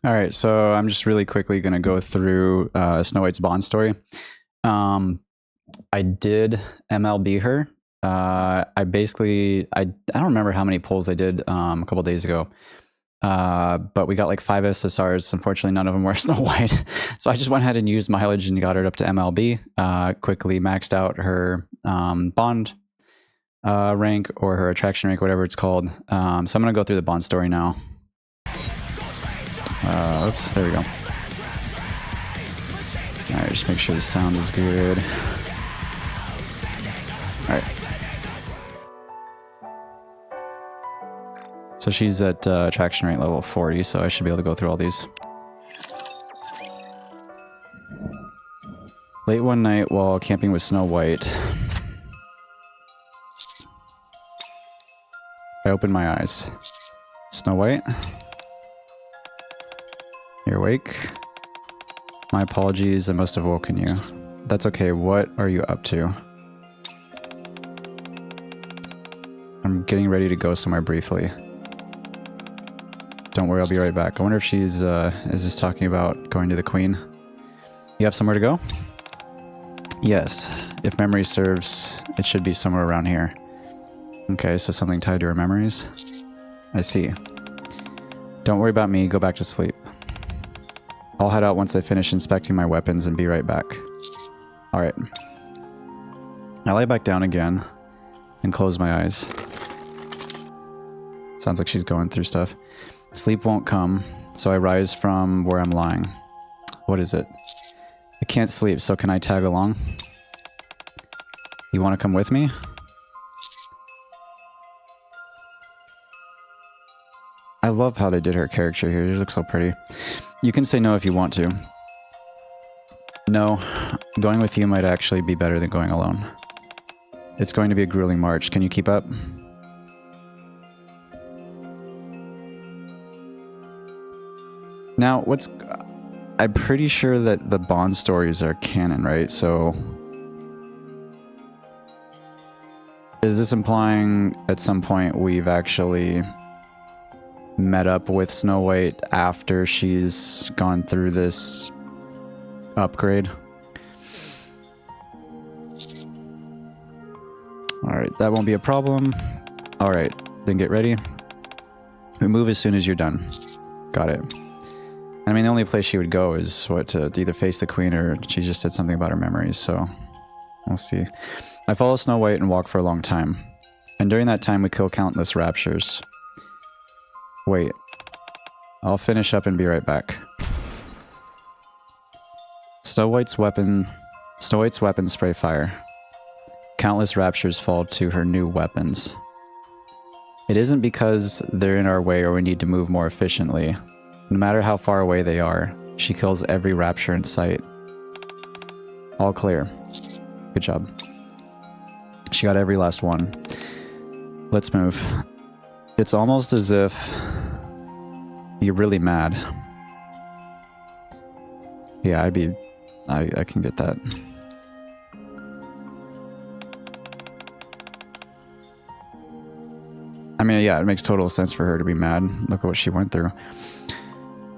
Alright, so I'm just really quickly going to go through Snow White's Bond story. I did MLB her. I don't remember how many polls I did a couple days ago. But we got like 5 SSRs. Unfortunately, none of them were Snow White. So I just went ahead and used mileage and got her up to MLB. Quickly maxed out her Bond rank, or her attraction rank, whatever it's called. So I'm going to go through the Bond story now. Oops, there we go. Alright, just make sure the sound is good. Alright. So she's at attraction rate level 40, so I should be able to go through all these. Late one night while camping with Snow White, I opened my eyes. Snow White? You're awake? My apologies, I must have woken you. That's okay, what are you up to? I'm getting ready to go somewhere briefly. Don't worry, I'll be right back. I wonder if she's, is this talking about going to the Queen? You have somewhere to go? Yes. If memory serves, it should be somewhere around here. Okay, so something tied to her memories? I see. Don't worry about me, go back to sleep. I'll head out once I finish inspecting my weapons and be right back. Alright. I lay back down again and close my eyes. Sounds like she's going through stuff. Sleep won't come, so I rise from where I'm lying. What is it? I can't sleep, so can I tag along? You want to come with me? I love how they did her character here. She looks so pretty. You can say no if you want to. No, going with you might actually be better than going alone. It's going to be a grueling march. Can you keep up? Now, I'm pretty sure that the Bond stories are canon, right? So, is this implying at some point we've actually met up with Snow White after she's gone through this upgrade? Alright, that won't be a problem. Alright, then get ready. We move as soon as you're done. Got it. I mean, the only place she would go is, what, to either face the Queen, or she just said something about her memories, so we'll see. I follow Snow White and walk for a long time. And during that time, we kill countless raptures. Wait. I'll finish up and be right back. Snow White's weapons spray fire. Countless raptures fall to her new weapons. It isn't because they're in our way or we need to move more efficiently. No matter how far away they are, she kills every rapture in sight. All clear. Good job. She got every last one. Let's move. It's almost as if you're really mad. Yeah, I can get that. I mean, yeah, it makes total sense for her to be mad. Look at what she went through.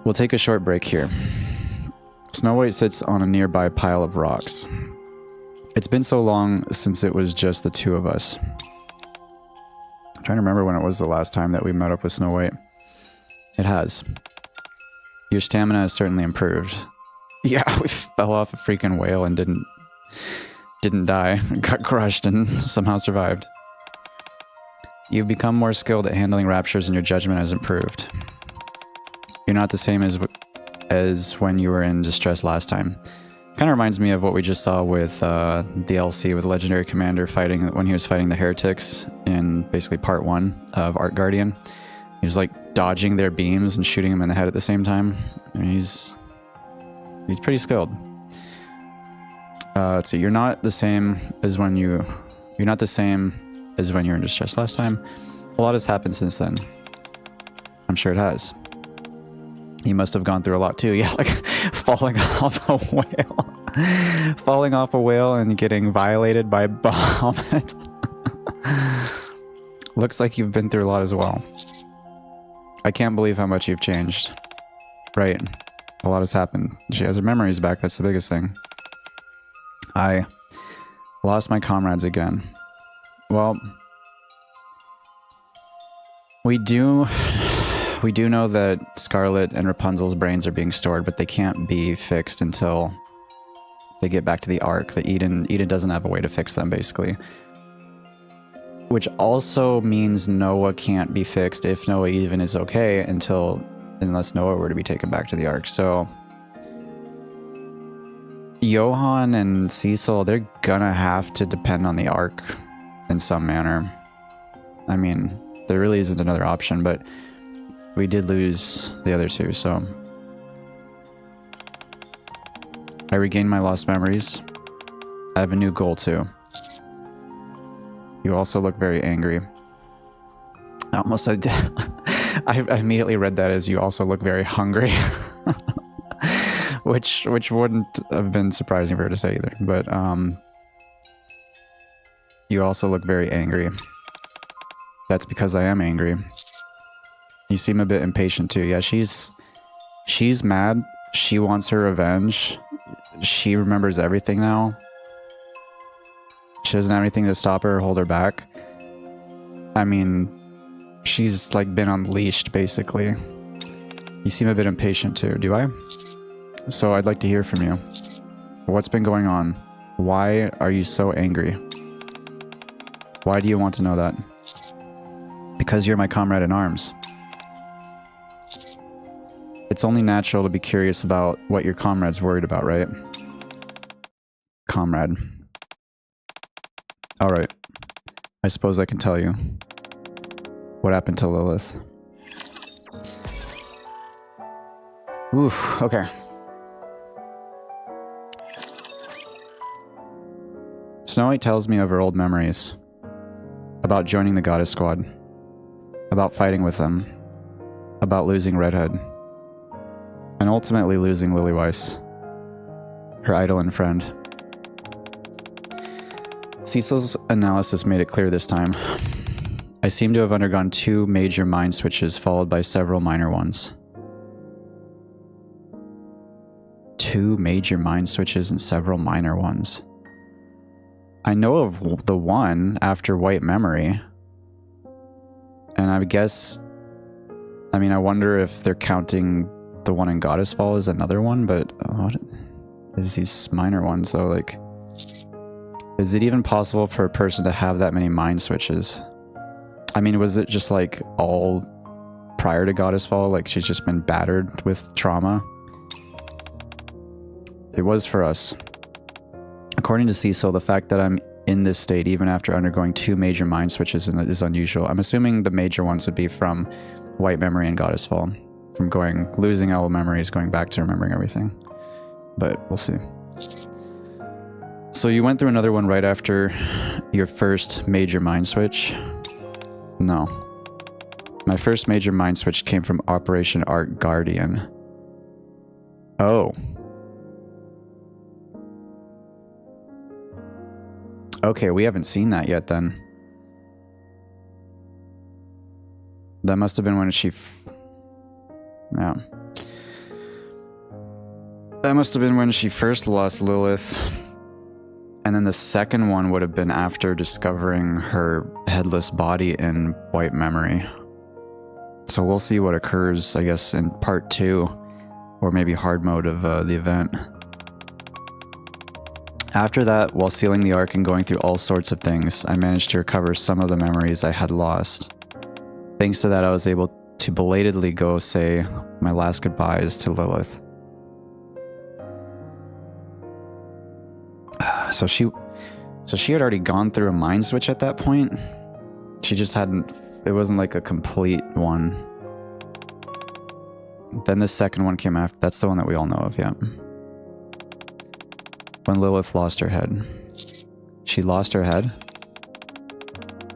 We'll take a short break here. Snow White sits on a nearby pile of rocks. It's been so long since it was just the two of us. I'm trying to remember when it was the last time that we met up with Snow White. It has. Your stamina has certainly improved. Yeah, we fell off a freaking whale and didn't die. Got crushed and somehow survived. You've become more skilled at handling raptures and your judgment has improved. You're not the same as when you were in distress last time. Kind of reminds me of what we just saw with the LC with Legendary Commander fighting when he was fighting the heretics in basically part 1 of Art Guardian. He was like dodging their beams and shooting them in the head at the same time. I mean, he's pretty skilled. Let's see. You're not the same as when you're not the same as when you were in distress last time. A lot has happened since then. I'm sure it has. You must have gone through a lot too. Yeah, like falling off a whale. Falling off a whale and getting violated by Bahamut. Looks like you've been through a lot as well. I can't believe how much you've changed. Right. A lot has happened. She has her memories back. That's the biggest thing. I lost my comrades again. Well, we do know that Scarlet and Rapunzel's brains are being stored, but they can't be fixed until they get back to the Ark. The Eden doesn't have a way to fix them, basically. Which also means Noah can't be fixed, if Noah even is okay, unless Noah were to be taken back to the Ark. So Johan and Cecil, they're gonna have to depend on the Ark in some manner. I mean, there really isn't another option, but we did lose the other two, so I regained my lost memories. I have a new goal too. You also look very angry. I almost said I immediately read that as you also look very hungry. which wouldn't have been surprising for her to say either, but you also look very angry. That's because I am angry. You seem a bit impatient too. Yeah, she's mad. She wants her revenge. She remembers everything now. She doesn't have anything to stop her or hold her back. I mean, she's like been unleashed basically. You seem a bit impatient too, do I? So I'd like to hear from you. What's been going on? Why are you so angry? Why do you want to know that? Because you're my comrade in arms. It's only natural to be curious about what your comrade's worried about, right? Comrade. Alright. I suppose I can tell you. What happened to Lilith? Oof, okay. Snow White tells me of her old memories. About joining the Goddess Squad. About fighting with them. About losing Redhead. And ultimately losing Lily Weiss. Her idol and friend. Cecil's analysis made it clear this time. I seem to have undergone 2 major mind switches followed by several minor ones. 2 major mind switches and several minor ones. I know of the one after White Memory. And I guess... I mean, I wonder if they're counting the one in Goddess Fall as another one, but what is these minor ones though? Like, is it even possible for a person to have that many mind switches? I mean, was it just like all prior to Goddess Fall? Like she's just been battered with trauma? It was for us. According to Cecil, the fact that I'm in this state even after undergoing 2 major mind switches is unusual. I'm assuming the major ones would be from White Memory and Goddess Fall. From losing all memories, going back to remembering everything. But we'll see. So you went through another one right after your first major mind switch? No. My first major mind switch came from Operation Ark Guardian. Oh. Okay, we haven't seen that yet then. That must have been when she... yeah. That must have been when she first lost Lilith. And then the second one would have been after discovering her headless body in White Memory. So we'll see what occurs, I guess, in part 2. Or maybe hard mode of the event. After that, while sealing the Ark and going through all sorts of things, I managed to recover some of the memories I had lost. Thanks to that, I was able to belatedly go say my last goodbyes to Lilith. So she had already gone through a mind switch at that point? She just hadn't... it wasn't like a complete one. Then the second one came after. That's the one that we all know of, yeah. When Lilith lost her head. She lost her head?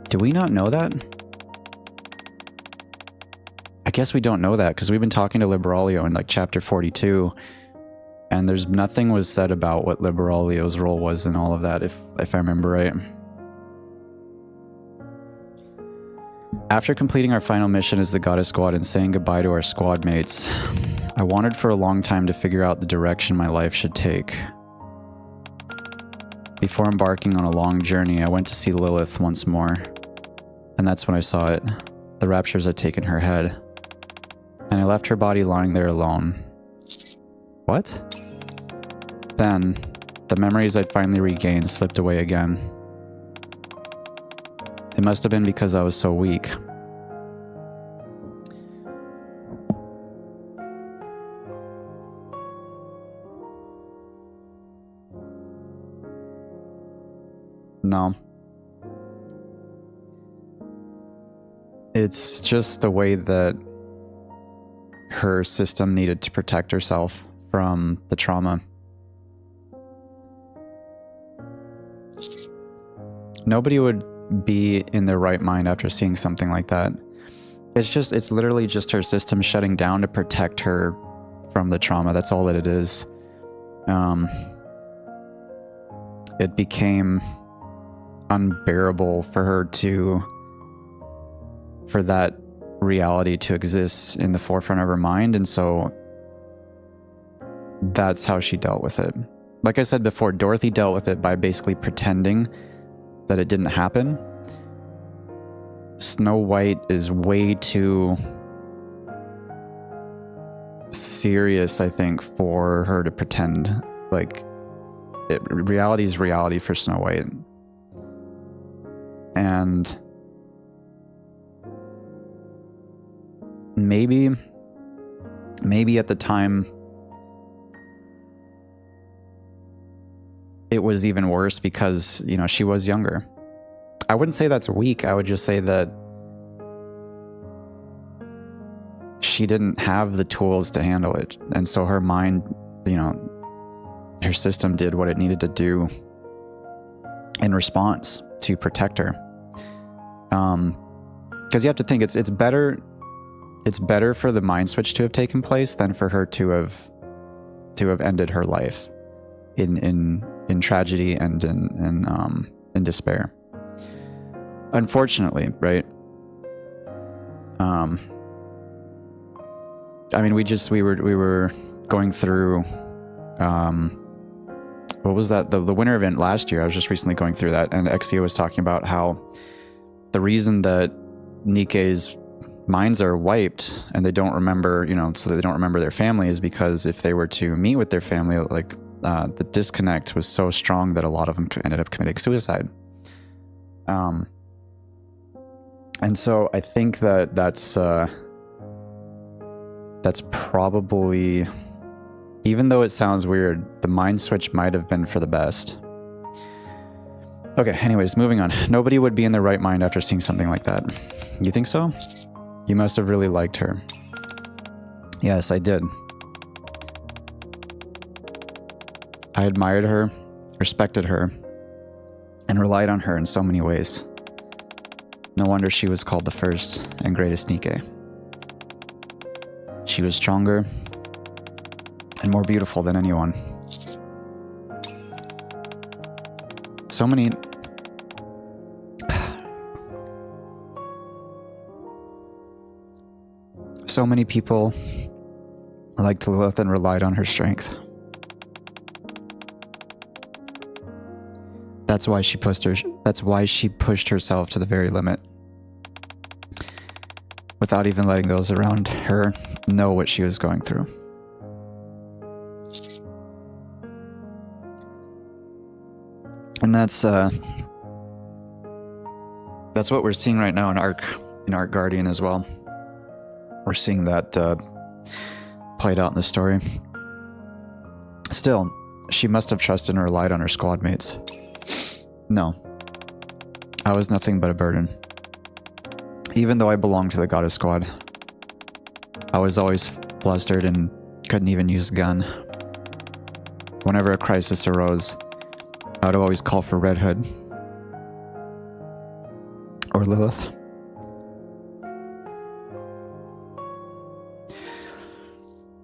Do we not know that? I guess we don't know that, because we've been talking to Liberalio in like chapter 42, and there's nothing was said about what Liberalio's role was in all of that, if I remember right. After completing our final mission as the Goddess Squad and saying goodbye to our squad mates, I wanted for a long time to figure out the direction my life should take. Before embarking on a long journey, I went to see Lilith once more. And that's when I saw it. The raptures had taken her head. And I left her body lying there alone. What? Then, the memories I'd finally regained slipped away again. It must have been because I was so weak. No. It's just the way that her system needed to protect herself from the trauma. Nobody would be in their right mind after seeing something like that. It's literally just her system shutting down to protect her from the trauma. That's all that it is. It became unbearable for that reality to exist in the forefront of her mind, and so that's how she dealt with it. Like I said before, Dorothy dealt with it by basically pretending that it didn't happen. Snow White is way too serious, I think, for her to pretend. Like, reality is reality for Snow White. And maybe at the time it was even worse because, you know, she was younger. I wouldn't say that's weak. I would just say that she didn't have the tools to handle it. And so her mind, you know, her system did what it needed to do in response to protect her. Because you have to think it's better for the mind switch to have taken place than for her to have ended her life in tragedy and in despair. Unfortunately, right? I mean, we were going through what was that, the winter event last year. I was just recently going through that, and Exio was talking about how the reason that Nikke's minds are wiped and they don't remember, you know, so that they don't remember their family, is because if they were to meet with their family, like the disconnect was so strong that a lot of them ended up committing suicide. And so I think that's probably, even though it sounds weird, the mind switch might have been for the best. Okay, anyways, moving on. Nobody would be in their right mind after seeing something like that. You think so? You must have really liked her. Yes, I did. I admired her, respected her, and relied on her in so many ways. No wonder she was called the first and greatest Nikke. She was stronger and more beautiful than anyone. So many people liked Lilith and relied on her strength. That's why she pushed herself to the very limit, without even letting those around her know what she was going through. And that's what we're seeing right now in Arc Guardian as well. We're seeing that played out in the story. Still, she must have trusted and relied on her squad mates. No, I was nothing but a burden. Even though I belonged to the goddess squad, I was always flustered and couldn't even use a gun. Whenever a crisis arose, I would always call for Red Hood or Lilith.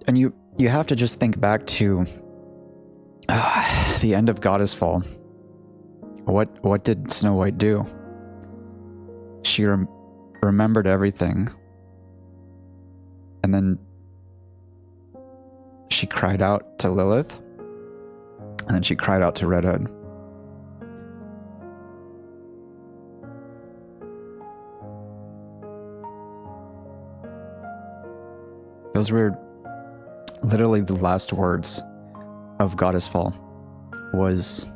And you have to just think back to the end of Goddess Fall. What did Snow White do? She remembered everything, and then she cried out to Lilith, and then she cried out to Red Hood. Those were literally the last words of Goddess Fall, was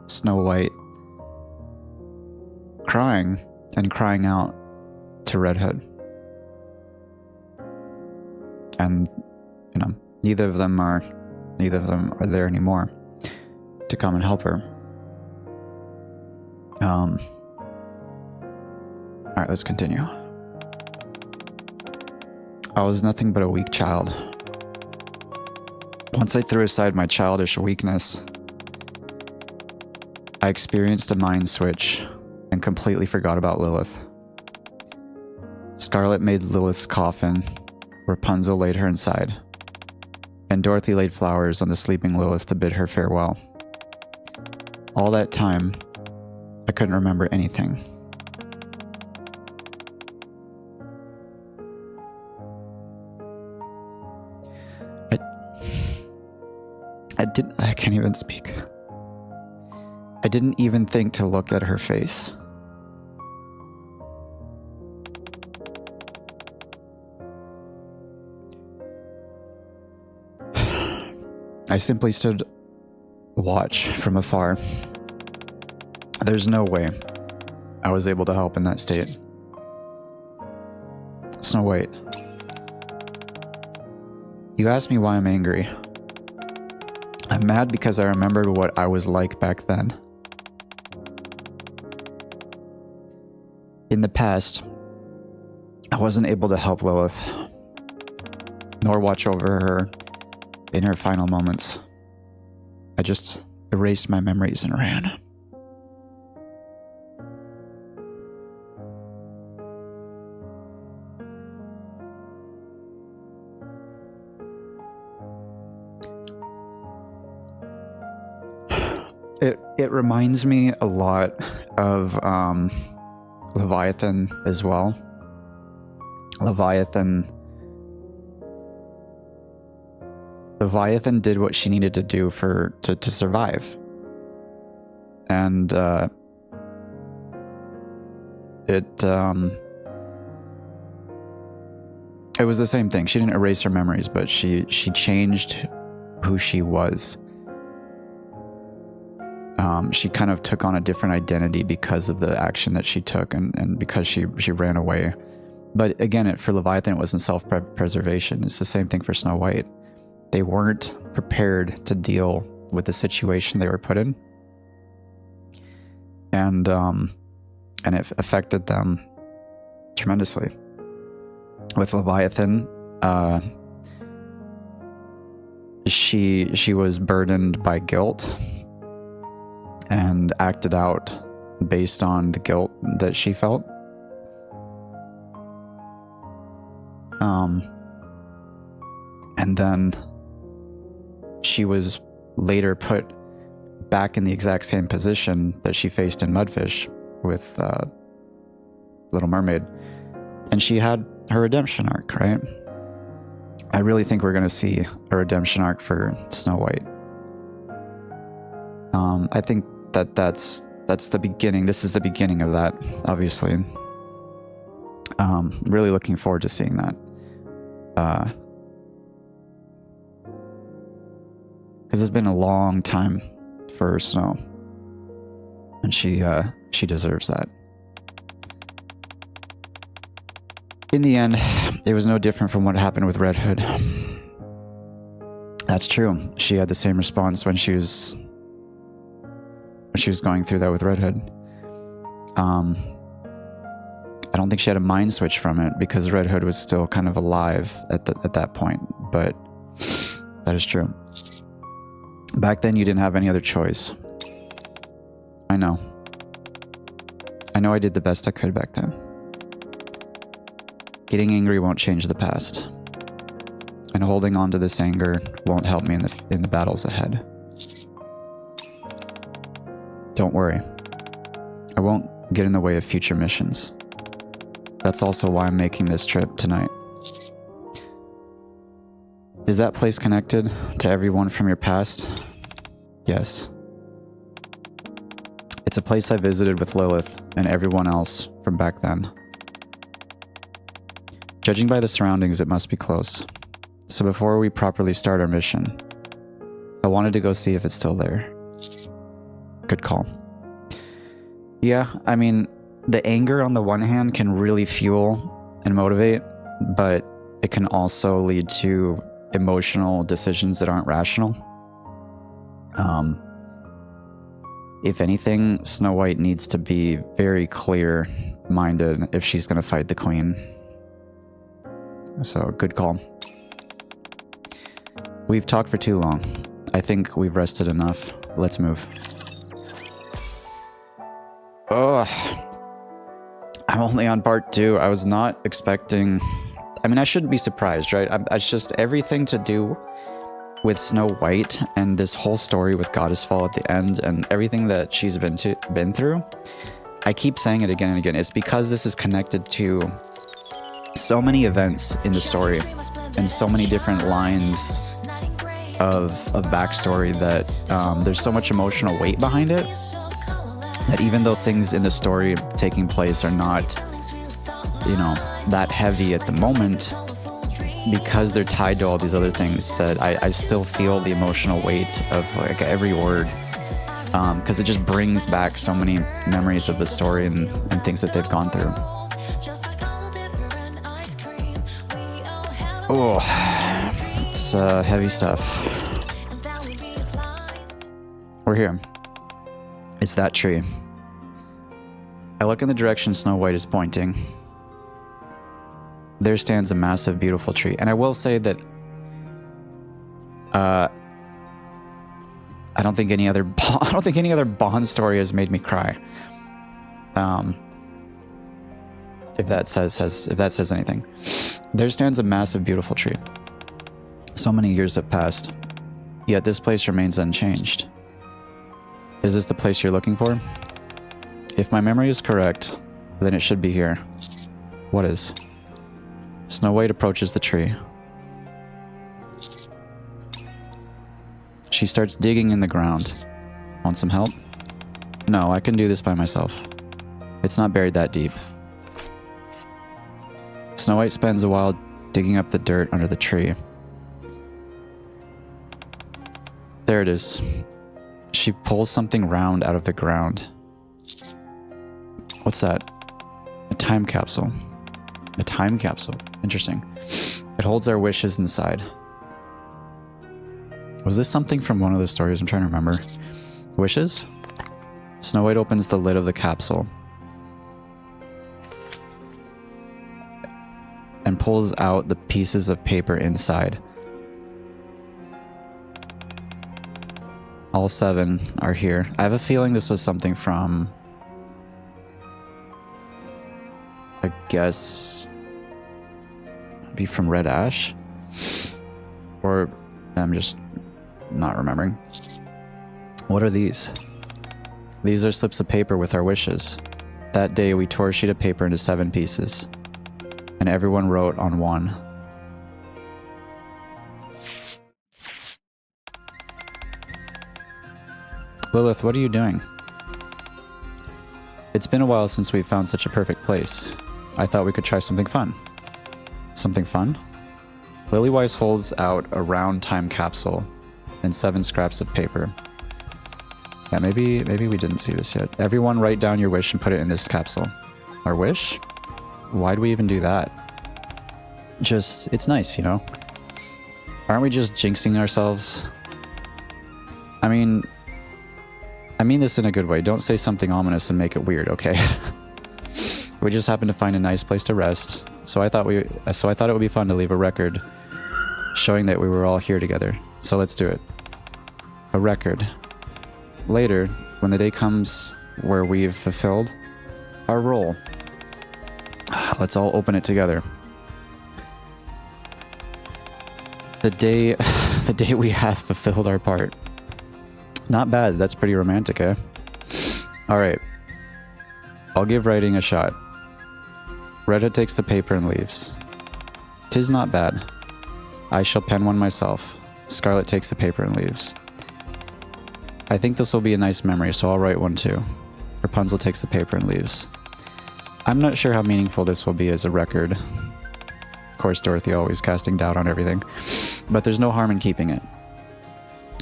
Snow White crying and crying out to Red Hood. And, you know, neither of them are there anymore to come and help her. All right, let's continue. I was nothing but a weak child. Once I threw aside my childish weakness, I experienced a mind switch and completely forgot about Lilith. Scarlet made Lilith's coffin, Rapunzel laid her inside, and Dorothy laid flowers on the sleeping Lilith to bid her farewell. All that time, I couldn't remember anything. I can't even speak. I didn't even think to look at her face. I simply stood watch from afar. There's no way I was able to help in that state. Snow White, you asked me why I'm angry. I'm mad because I remembered what I was like back then. In the past, I wasn't able to help Lilith, nor watch over her in her final moments. I just erased my memories and ran. It reminds me a lot of Leviathan as well. Leviathan did what she needed to do to survive. And it was the same thing. She didn't erase her memories, but she changed who she was. She kind of took on a different identity because of the action that she took and because she ran away. But again, for Leviathan, it wasn't self-preservation. It's the same thing for Snow White. They weren't prepared to deal with the situation they were put in. And it affected them tremendously. With Leviathan, she was burdened by guilt and acted out based on the guilt that she felt. And then she was later put back in the exact same position that she faced in Mudfish with Little Mermaid. And she had her redemption arc, right? I really think we're going to see a redemption arc for Snow White. I think that's the beginning. This is the beginning of that, obviously. Really looking forward to seeing that. Because it's been a long time for Snow, and she deserves that. In the end, it was no different from what happened with Red Hood. That's true. She had the same response when she was going through that with Red Hood. I don't think she had a mind switch from it because Red Hood was still kind of alive at that point, but that is true. Back then, you didn't have any other choice. I know I did the best I could back then. Getting angry won't change the past, and holding on to this anger won't help me in the battles ahead. Don't worry. I won't get in the way of future missions. That's also why I'm making this trip tonight. Is that place connected to everyone from your past? Yes. It's a place I visited with Lilith and everyone else from back then. Judging by the surroundings, it must be close. So before we properly start our mission, I wanted to go see if it's still there. Good call. Yeah, I mean, the anger on the one hand can really fuel and motivate, but it can also lead to emotional decisions that aren't rational. If anything, Snow White needs to be very clear-minded if she's going to fight the Queen. So, good call. We've talked for too long. I think we've rested enough. Let's move. Oh, I'm only on part 2. I was not expecting... I mean, I shouldn't be surprised, right? It's just everything to do with Snow White and this whole story with Goddessfall at the end and everything that she's been through. I keep saying it again and again. It's because this is connected to so many events in the story and so many different lines of backstory that there's so much emotional weight behind it that even though things in the story taking place are not, you know, that heavy at the moment, because they're tied to all these other things, that I still feel the emotional weight of like every word, because it just brings back so many memories of the story and things that they've gone through. Oh, it's heavy stuff. We're here. It's that tree. I look in the direction Snow White is pointing. There stands a massive, beautiful tree. And I will say that I don't think any other Bond story has made me cry. If that says anything. There stands a massive, beautiful tree. So many years have passed, yet this place remains unchanged. Is this the place you're looking for? If my memory is correct, then it should be here. What is? Snow White approaches the tree. She starts digging in the ground. Want some help? No, I can do this by myself. It's not buried that deep. Snow White spends a while digging up the dirt under the tree. There it is. She pulls something round out of the ground. What's that? A time capsule. A time capsule. Interesting. It holds our wishes inside. Was this something from one of the stories? I'm trying to remember. Wishes? Snow White opens the lid of the capsule and pulls out the pieces of paper inside. All 7 are here. I have a feeling this was something from... I guess... Maybe from Red Ash? Or I'm just not remembering. What are these? These are slips of paper with our wishes. That day we tore a sheet of paper into 7 pieces. And everyone wrote on one. Lilith, what are you doing? It's been a while since we found such a perfect place. I thought we could try something fun. Something fun? Lilywise holds out a round time capsule and 7 scraps of paper. Yeah, maybe we didn't see this yet. Everyone write down your wish and put it in this capsule. Our wish? Why'd we even do that? Just, it's nice, you know? Aren't we just jinxing ourselves? I mean this in a good way. Don't say something ominous and make it weird, okay? We just happened to find a nice place to rest, so I thought it would be fun to leave a record showing that we were all here together. So let's do it. A record. Later, when the day comes where we've fulfilled our role, let's all open it together. The day we have fulfilled our part. Not bad, that's pretty romantic, eh? Alright. I'll give writing a shot. Retta takes the paper and leaves. 'Tis not bad. I shall pen one myself. Scarlet takes the paper and leaves. I think this will be a nice memory, so I'll write one too. Rapunzel takes the paper and leaves. I'm not sure how meaningful this will be as a record. Of course, Dorothy always casting doubt on everything. But there's no harm in keeping it.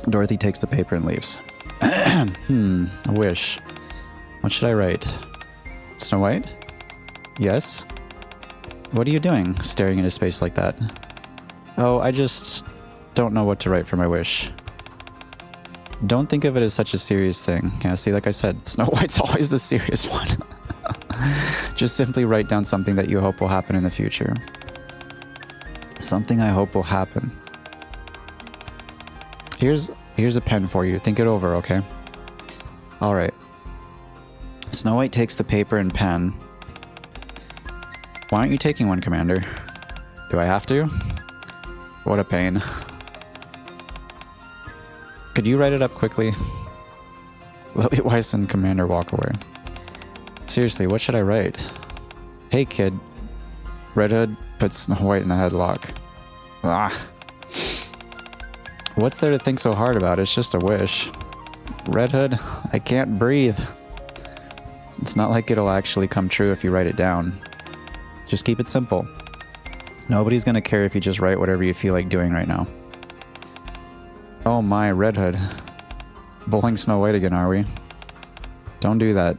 Dorothy takes the paper and leaves. A wish. What should I write? Snow White? Yes? What are you doing, staring into space like that? Oh, I just don't know what to write for my wish. Don't think of it as such a serious thing. Yeah, see, like I said, Snow White's always the serious one. Just simply write down something that you hope will happen in the future. Something I hope will happen. Here's a pen for you. Think it over, okay? Alright. Snow White takes the paper and pen. Why aren't you taking one, Commander? Do I have to? What a pain. Could you write it up quickly? Lily Weiss and Commander walk away. Seriously, what should I write? Hey kid. Red Hood puts Snow White in a headlock. Ah. What's there to think so hard about? It's just a wish. Red Hood, I can't breathe. It's not like it'll actually come true if you write it down. Just keep it simple. Nobody's gonna care if you just write whatever you feel like doing right now. Oh my, Red Hood. Bowling Snow White again, are we? Don't do that.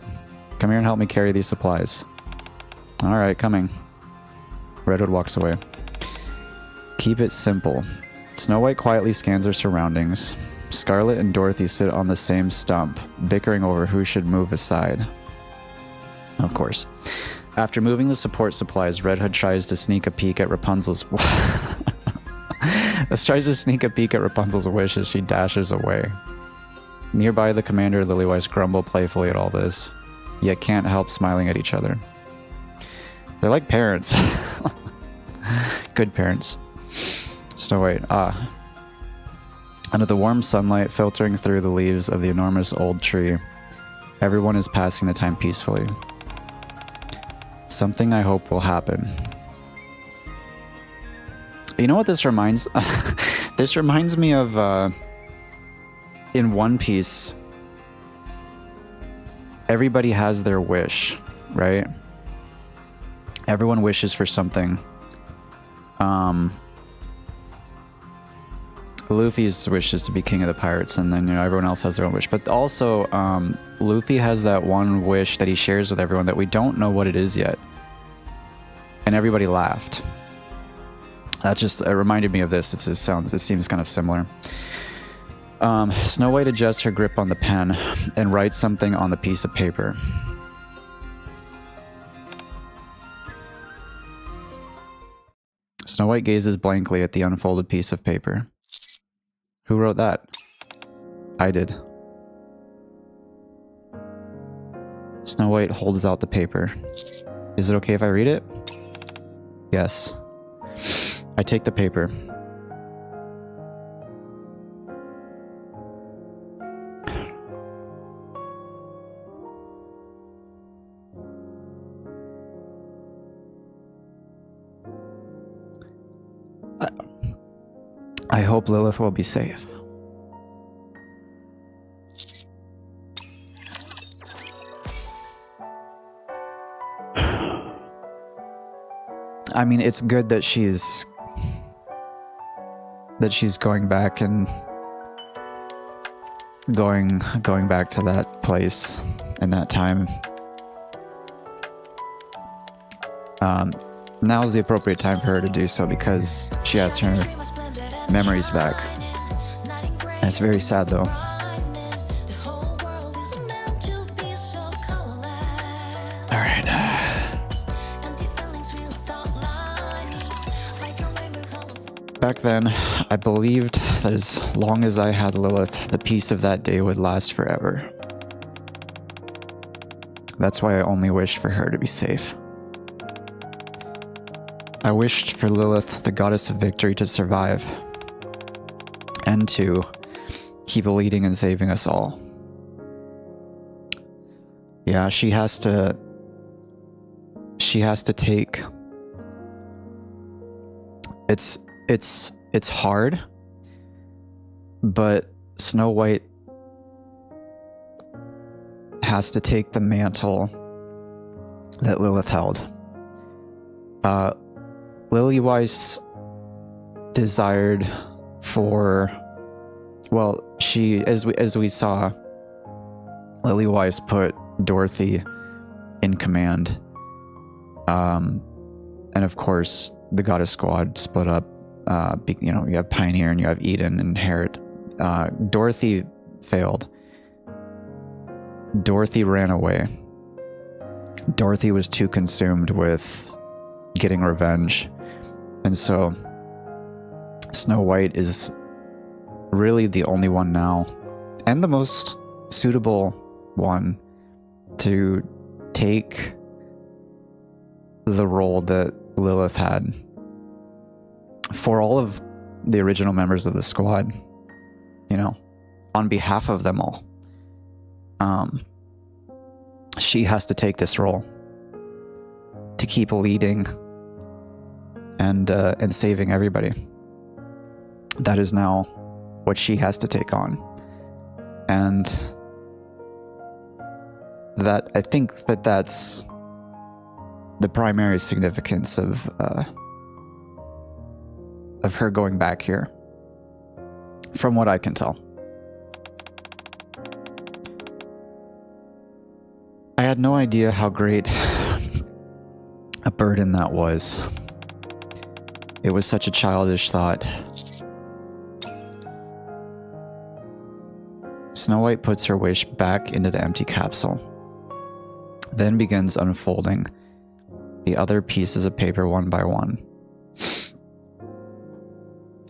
Come here and help me carry these supplies. Alright, coming. Red Hood walks away. Keep it simple. Snow White quietly scans her surroundings. Scarlet and Dorothy sit on the same stump, bickering over who should move aside. Of course. After moving the support supplies, Red Hood tries to sneak a peek at Rapunzel's... tries to sneak a peek at Rapunzel's wish as she dashes away. Nearby, the Commander and Lily Weiss grumble playfully at all this, yet can't help smiling at each other. They're like parents. Good parents. Snow White, Under the warm sunlight filtering through the leaves of the enormous old tree, everyone is passing the time peacefully. Something I hope will happen. You know what this reminds... this reminds me of, in One Piece, everybody has their wish, right? Everyone wishes for something. Luffy's wish is to be king of the pirates, and then, you know, everyone else has their own wish. But also, Luffy has that one wish that he shares with everyone that we don't know what it is yet. And everybody laughed. That just reminded me of this. It seems kind of similar. Snow White adjusts her grip on the pen and writes something on the piece of paper. Snow White gazes blankly at the unfolded piece of paper. Who wrote that? I did. Snow White holds out the paper. Is it okay if I read it? Yes. I take the paper. I hope Lilith will be safe. I mean, it's good that she's going back and going back to that place and that time. Now's the appropriate time for her to do so because she has her memories back. And it's very sad though. Alright. Back then, I believed that as long as I had Lilith, the peace of that day would last forever. That's why I only wished for her to be safe. I wished for Lilith, the goddess of victory, to survive. And to keep leading and saving us all. Yeah, she has to take... It's It's hard, but Snow White has to take the mantle that Lilith held. Lily Weiss desired for, well, she, as we saw, Lily Weiss put Dorothy in command. And of course, the Goddess Squad split up. You know, you have Pioneer and you have Eden and Herod. Dorothy failed. Dorothy ran away. Dorothy was too consumed with getting revenge. And so Snow White is really the only one now, and the most suitable one, to take the role that Lilith had for all of the original members of the squad, you know, on behalf of them all. She has to take this role to keep leading and saving everybody. That is now what she has to take on. And that, I think that's the primary significance of her going back here, from what I can tell. I had no idea how great a burden that was. It was such a childish thought. Snow White puts her wish back into the empty capsule, then begins unfolding the other pieces of paper one by one.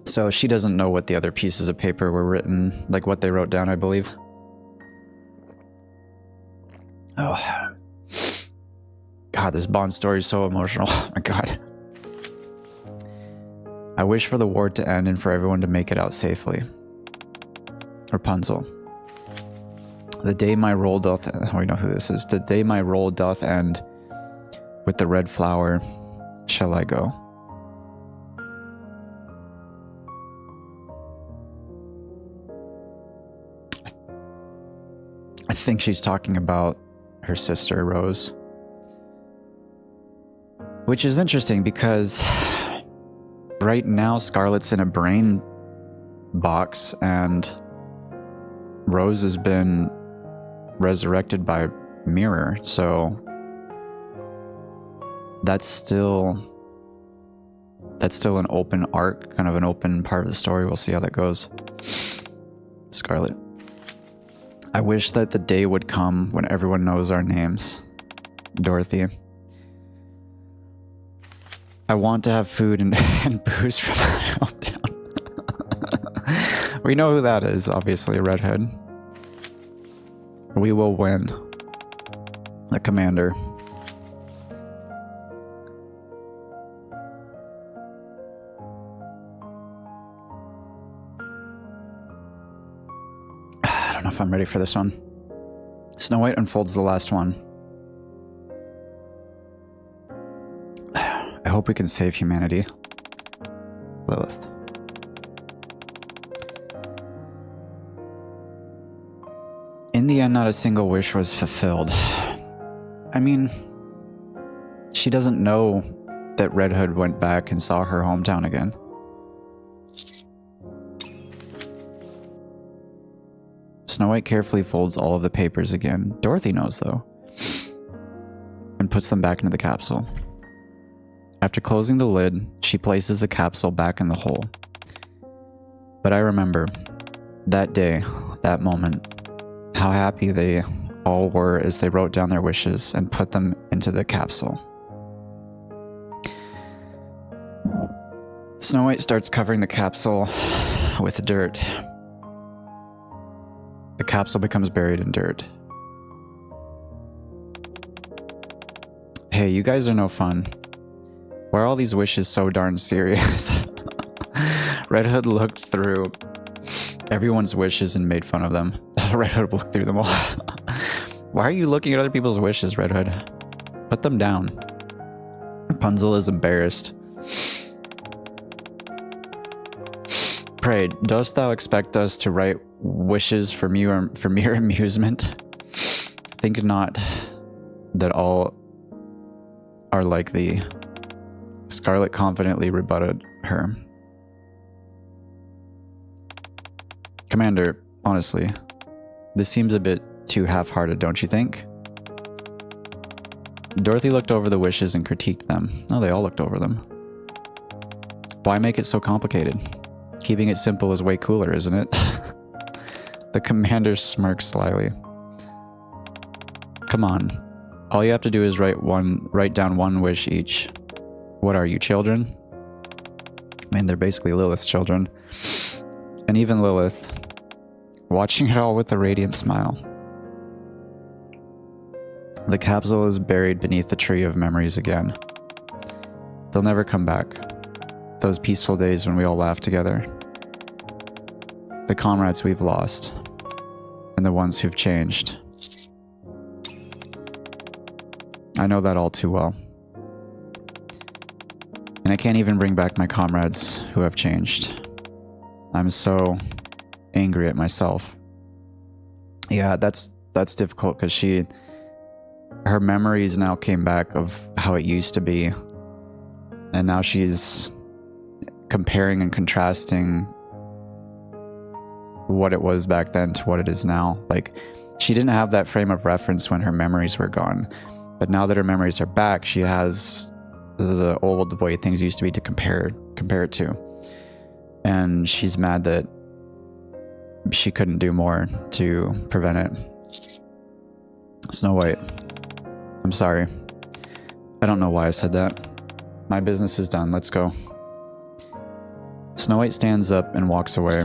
So she doesn't know what the other pieces of paper were written, like what they wrote down, I believe. Oh. God, this Bond story is so emotional. Oh my God. I wish for the war to end and for everyone to make it out safely. Rapunzel. The day my role doth... Oh, we know who this is. The day my role doth end, with the red flower shall I go. I think she's talking about her sister, Rose. Which is interesting because right now Scarlet's in a brain box and Rose has been resurrected by Mirror, so that's still an open arc, kind of an open part of the story. We'll see how that goes. Scarlet. I wish that the day would come when everyone knows our names. Dorothy. I want to have food and booze from my hometown. We know who that is, obviously, Redhead. We will win. The commander. I don't know if I'm ready for this one. Snow White unfolds the last one. I hope we can save humanity. Lilith. In the end, not a single wish was fulfilled. I mean, she doesn't know that Red Hood went back and saw her hometown again. Snow White carefully folds all of the papers again. Dorothy knows, though, and puts them back into the capsule. After closing the lid, she places the capsule back in the hole. But I remember that day, that moment, how happy they all were as they wrote down their wishes and put them into the capsule. Snow White starts covering the capsule with dirt. The capsule becomes buried in dirt. Hey, you guys are no fun. Why are all these wishes so darn serious? Red Hood looked through everyone's wishes and made fun of them. Red Hood looked through them all. Why are you looking at other people's wishes, Red Hood? Put them down. Rapunzel is embarrassed. Pray, dost thou expect us to write wishes for mere amusement? Think not that all are like thee. Scarlet confidently rebutted her. Commander, honestly, this seems a bit too half-hearted, don't you think? Dorothy looked over the wishes and critiqued them. Oh, they all looked over them. Why make it so complicated? Keeping it simple is way cooler, isn't it? The commander smirked slyly. Come on. All you have to do is write down one wish each. What are you, children? I mean, they're basically Lilith's children. And even Lilith, watching it all with a radiant smile. The capsule is buried beneath the tree of memories again. They'll never come back. Those peaceful days when we all laughed together. The comrades we've lost. And the ones who've changed. I know that all too well. And I can't even bring back my comrades who have changed. I'm so angry at myself. Yeah, that's difficult because her memories now came back of how it used to be. And now she's comparing and contrasting what it was back then to what it is now. Like, she didn't have that frame of reference when her memories were gone. But now that her memories are back, she has the old way things used to be to compare it to. And she's mad that she couldn't do more to prevent it. Snow White, I'm sorry. I don't know why I said that. My business is done. Let's go. Snow White stands up and walks away.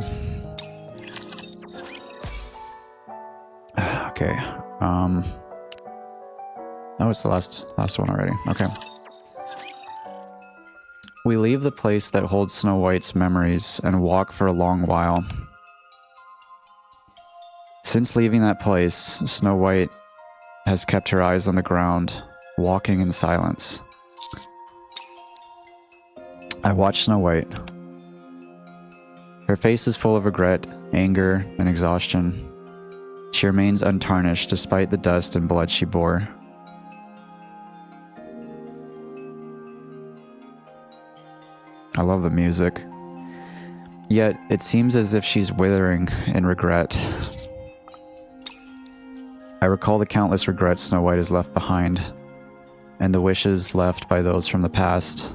Okay. Oh, it's the last one already. Okay. We leave the place that holds Snow White's memories and walk for a long while. Since leaving that place, Snow White has kept her eyes on the ground, walking in silence. I watch Snow White. Her face is full of regret, anger, and exhaustion. She remains untarnished despite the dust and blood she bore. I love the music. Yet, it seems as if she's withering in regret. I recall the countless regrets Snow White has left behind, and the wishes left by those from the past.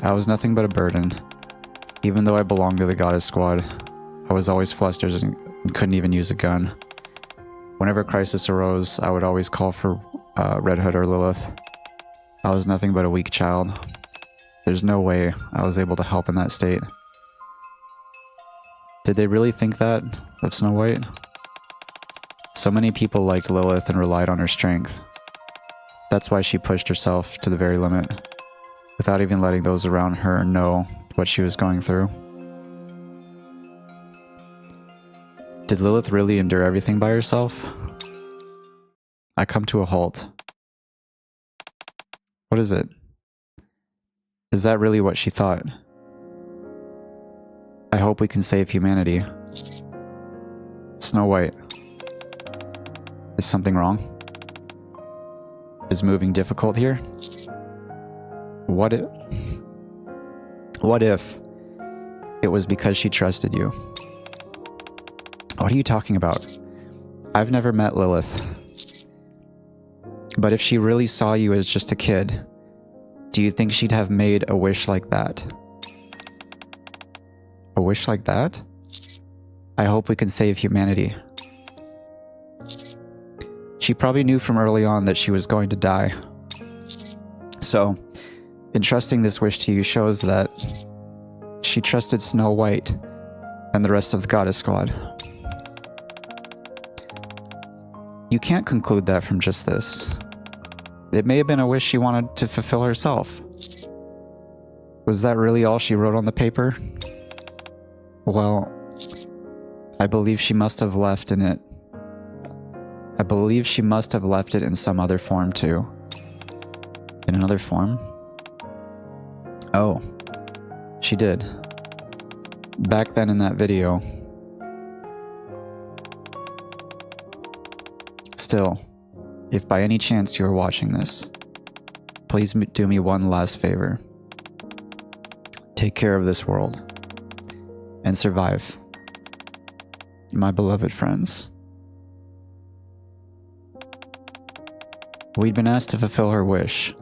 I was nothing but a burden. Even though I belonged to the Goddess Squad, I was always flustered and couldn't even use a gun. Whenever a crisis arose, I would always call for Red Hood or Lilith. I was nothing but a weak child. There's no way I was able to help in that state. Did they really think that of Snow White? So many people liked Lilith and relied on her strength. That's why she pushed herself to the very limit, without even letting those around her know what she was going through. Did Lilith really endure everything by herself? I come to a halt. What is it? Is that really what she thought? I hope we can save humanity. Snow White. Is something wrong? Is moving difficult here? What if it was because she trusted you? What are you talking about? I've never met Lilith. But if she really saw you as just a kid, do you think she'd have made a wish like that? A wish like that? I hope we can save humanity. She probably knew from early on that she was going to die. So, entrusting this wish to you shows that she trusted Snow White and the rest of the Goddess Squad. You can't conclude that from just this. It may have been a wish she wanted to fulfill herself. Was that really all she wrote on the paper? Well, I believe she must have left in it. I believe she must have left it in some other form too. In another form? Oh. She did. Back then in that video. Still, if by any chance you are watching this, please do me one last favor. Take care of this world and survive. My beloved friends. We'd been asked to fulfill her wish.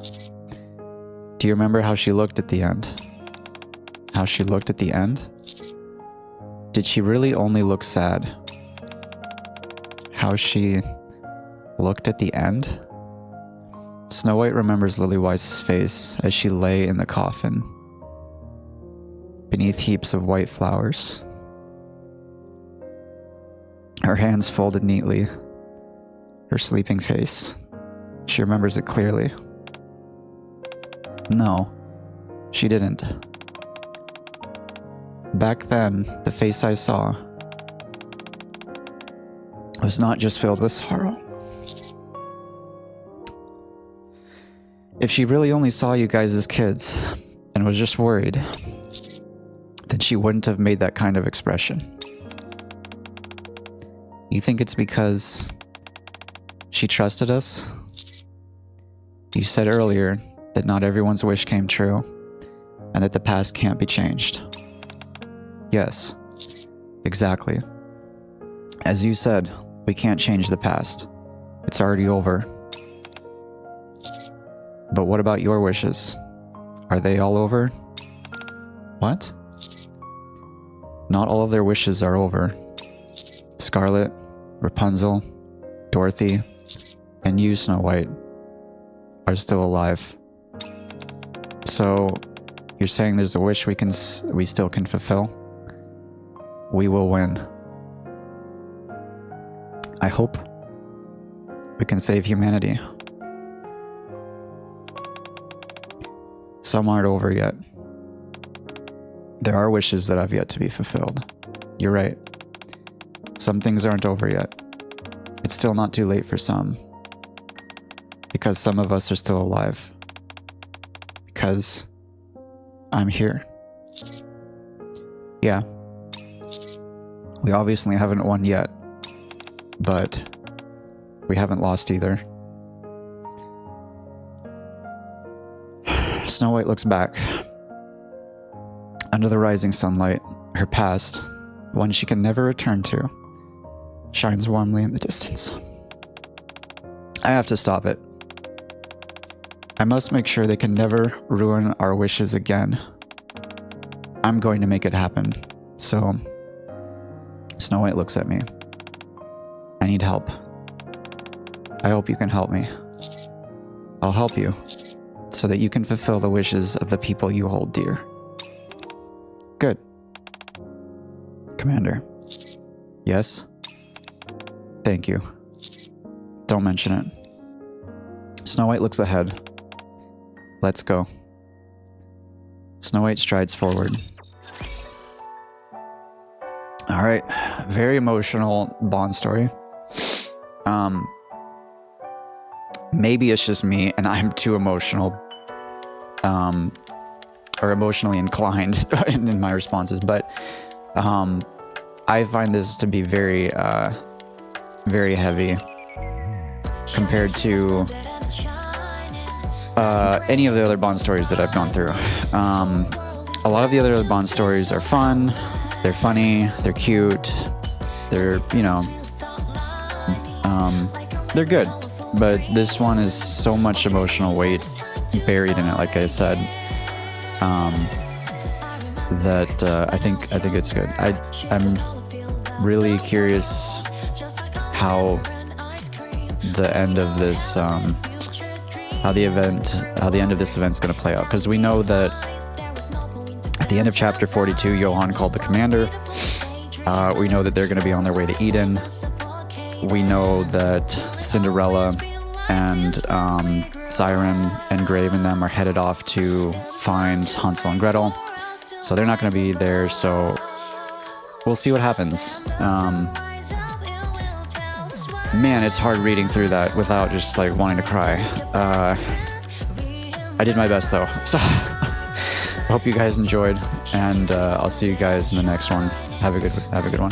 Do you remember how she looked at the end? How she looked at the end? Did she really only look sad? How she looked at the end? Snow White remembers Lily Weiss's face as she lay in the coffin, beneath heaps of white flowers. Her hands folded neatly, her sleeping face. She remembers it clearly. No, she didn't. Back then, the face I saw was not just filled with sorrow. If she really only saw you guys as kids and was just worried, then she wouldn't have made that kind of expression. You think it's because she trusted us? You said earlier that not everyone's wish came true and that the past can't be changed. Yes, exactly. As you said, we can't change the past. It's already over. But what about your wishes? Are they all over? What? Not all of their wishes are over. Scarlet, Rapunzel, Dorothy, and you, Snow White, are still alive. So, you're saying there's a wish we still can fulfill? We will win. I hope we can save humanity. Some aren't over yet. There are wishes that have yet to be fulfilled. You're right. Some things aren't over yet. It's still not too late for some. Because some of us are still alive. Because I'm here. Yeah. We obviously haven't won yet. But we haven't lost either. Snow White looks back. Under the rising sunlight, her past, one she can never return to, shines warmly in the distance. I have to stop it. I must make sure they can never ruin our wishes again. I'm going to make it happen. So, Snow White looks at me. I need help. I hope you can help me. I'll help you, so that you can fulfill the wishes of the people you hold dear. Good. Commander. Yes? Thank you. Don't mention it. Snow White looks ahead. Let's go. Snow White strides forward. Alright. Very emotional Bond story. Maybe it's just me and I'm too emotional. Or emotionally inclined in my responses, but I find this to be very, very heavy compared to any of the other Bond stories that I've gone through. A lot of the other Bond stories are fun, they're funny, they're cute, they're, you know, they're good. But this one is so much emotional weight buried in it, like I said. That I think it's good. I'm really curious how the end of this how the end of this event's going to play out, because we know that at the end of chapter 42 Johann called the commander. We know that they're going to be on their way to Eden. We know that Cinderella and Siren and Grave and them are headed off to find Hansel and Gretel. So they're not going to be there, so we'll see what happens. Man, it's hard reading through that without just like wanting to cry. I did my best though, so I hope you guys enjoyed. and I'll see you guys in the next one. Have a good one.